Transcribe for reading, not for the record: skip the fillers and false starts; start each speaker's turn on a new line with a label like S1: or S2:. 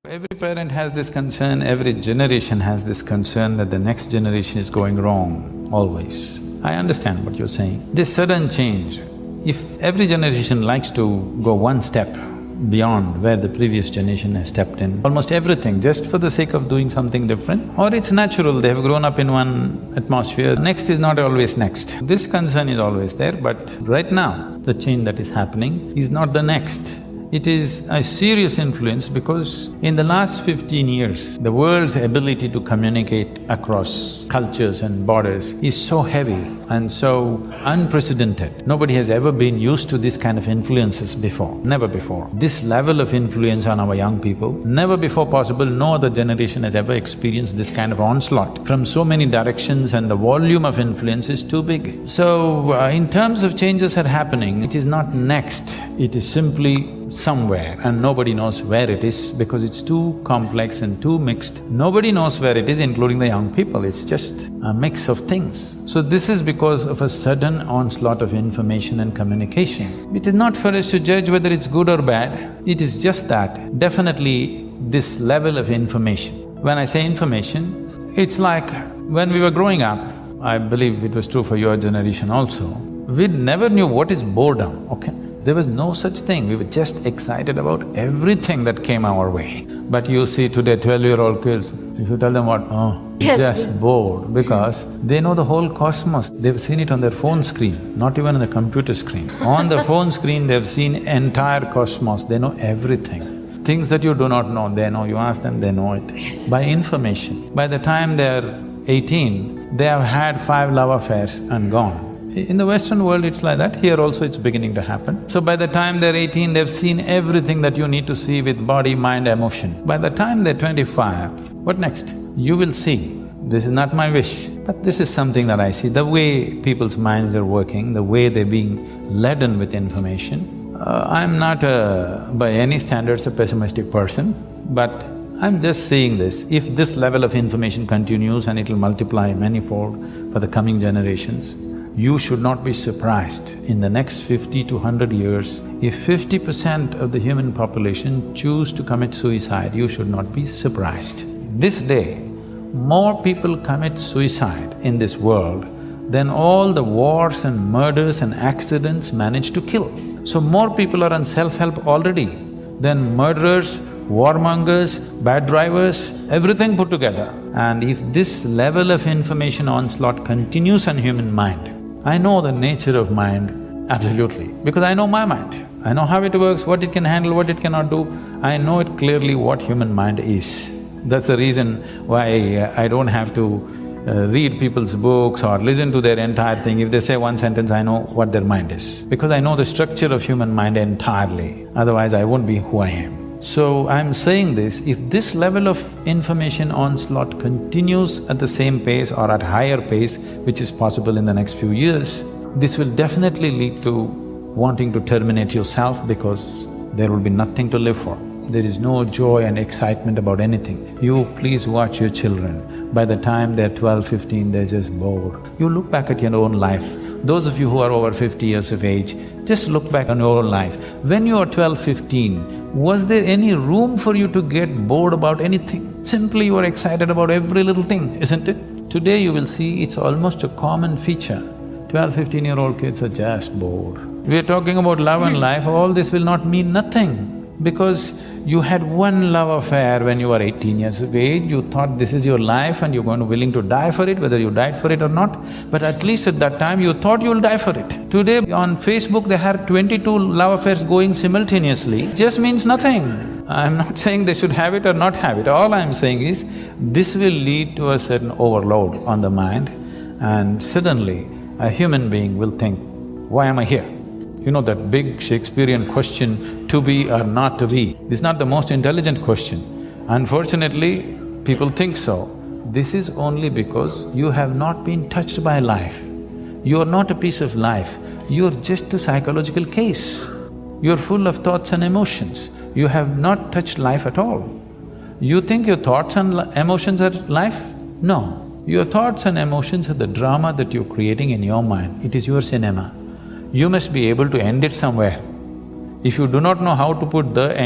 S1: Every parent has this concern, every generation has this concern that the next generation is going wrong, always. I understand what you're saying. This sudden change, if every generation likes to go one step beyond where the previous generation has stepped in, almost everything, just for the sake of doing something different, or it's natural, they have grown up in one atmosphere, next is not always next. This concern is always there, but right now, the change that is happening is not the next. It is a serious influence because in the last 15 years, the world's ability to communicate across cultures and borders is so heavy and so unprecedented. Nobody has ever been used to this kind of influences before, never before. This level of influence on our young people, never before possible, no other generation has ever experienced this kind of onslaught from so many directions, and the volume of influence is too big. So, in terms of changes that are happening, it is not next, it is simply somewhere and nobody knows where it is because it's too complex and too mixed. Nobody knows where it is, including the young people, it's just a mix of things. So this is because of a sudden onslaught of information and communication. It is not for us to judge whether it's good or bad, it is just that definitely this level of information. When I say information, it's like when we were growing up, I believe it was true for your generation also, we never knew what is boredom, okay? There was no such thing, we were just excited about everything that came our way. But you see today 12-year-old kids, if you tell them what, just bored, because they know the whole cosmos, they've seen it on their phone screen, not even on the computer screen. On the phone screen, they've seen entire cosmos, they know everything. Things that you do not know, they know, you ask them, they know it. By information. By the time they're 18, they have had 5 love affairs and gone. In the Western world, it's like that, here also it's beginning to happen. So by the time they're 18, they've seen everything that you need to see with body, mind, emotion. By the time they're 25, what next? You will see, this is not my wish, but this is something that I see, the way people's minds are working, the way they're being laden with information. I'm not by any standards a pessimistic person, but I'm just seeing this. If this level of information continues and it'll multiply manifold for the coming generations, you should not be surprised in the next 50 to 100 years, if 50% of the human population choose to commit suicide, you should not be surprised. This day, more people commit suicide in this world than all the wars and murders and accidents manage to kill. So more people are on self-help already than murderers, warmongers, bad drivers, everything put together. And if this level of information onslaught continues on human mind, I know the nature of mind absolutely, because I know my mind. I know how it works, what it can handle, what it cannot do. I know it clearly what human mind is. That's the reason why I don't have to read people's books or listen to their entire thing. If they say one sentence, I know what their mind is, because I know the structure of human mind entirely, otherwise I won't be who I am. So I'm saying this, if this level of information onslaught continues at the same pace or at higher pace, which is possible in the next few years, this will definitely lead to wanting to terminate yourself because there will be nothing to live for. There is no joy and excitement about anything. You please watch your children. By the time they're 12, 15, they're just bored. You look back at your own life. Those of you who are over 50 years of age, just look back on your own life. When you were 12, 15, was there any room for you to get bored about anything? Simply you were excited about every little thing, isn't it? Today you will see it's almost a common feature. 12, 15-year-old kids are just bored. We are talking about love and life, all this will not mean nothing. Because you had one love affair when you were 18 years of age, you thought this is your life and you're going to willing to die for it, whether you died for it or not, but at least at that time you thought you'll die for it. Today on Facebook they have 22 love affairs going simultaneously, just means nothing. I'm not saying they should have it or not have it, all I'm saying is, this will lead to a certain overload on the mind, and suddenly a human being will think, why am I here? You know that big Shakespearean question, to be or not to be, this is not the most intelligent question. Unfortunately, people think so. This is only because you have not been touched by life. You are not a piece of life, you are just a psychological case. You are full of thoughts and emotions, you have not touched life at all. You think your thoughts and emotions are life? No. Your thoughts and emotions are the drama that you're creating in your mind, it is your cinema. You must be able to end it somewhere. If you do not know how to put the end,